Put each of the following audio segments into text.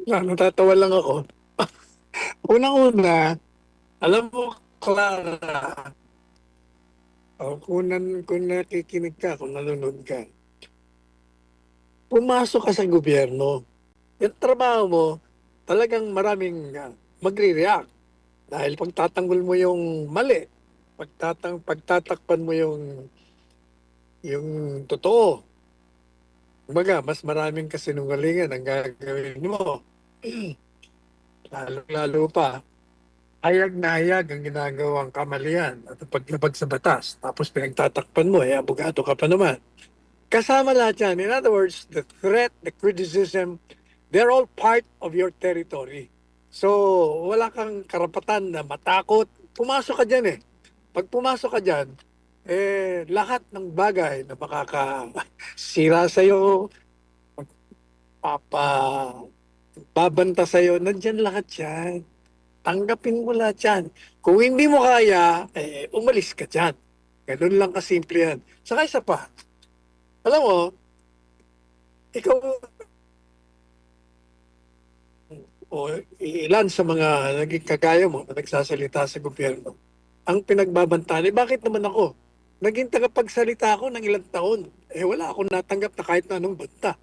Natatawa lang ako. Unang-una, alam mo, Clara, kung nakikinig ka, kung nanonood ka, pumasok ka sa gobyerno. Yung trabaho mo, talagang maraming magre-react. Dahil pagtatanggol mo yung mali, pagtatakpan mo yung totoo. Kumbaga, mas maraming kasinungalingan ang gagawin mo. Lalo-lalo pa, hayag na hayag ang ginagawang kamalian at paglabag sa batas. Tapos pinagtatakpan mo, abogado ka pa naman. Kasama lahat yan. In other words, the threat, the criticism, they're all part of your territory. So, wala kang karapatan na matakot. Pumasok ka dyan eh. Pag pumasok ka dyan, lahat ng bagay na makakasira sa'yo, papa, babanta sa'yo, nandyan lahat yan. Tanggapin mo lahat yan. Kung hindi mo kaya, umalis ka dyan. Ganun lang kasimple yan. Saka isa pa, alam mo, ikaw o ilan sa mga naging kagaya mo na nagsasalita sa gobyerno, ang pinagbabantaan, bakit naman ako? Naging tagapagsalita ako ng ilang taon. Wala akong natanggap na kahit na anong banta.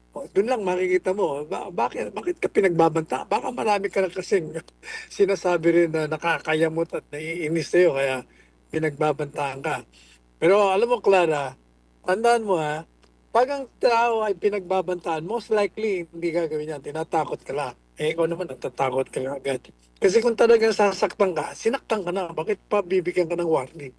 Doon lang makikita mo, bakit ka pinagbabanta? Baka marami ka na kasing sinasabi rin na nakakayamot at naiinis sa'yo, kaya pinagbabantaan ka. Pero alam mo, Clara, tandaan mo pag ang tao ay pinagbabantaan, most likely hindi gagawin yan, tinatakot ka lang. Ikaw naman, natatakot ka lang agad. Kasi kung talagang sasaktan ka, sinaktan ka na, bakit pa bibigyan ka ng warning?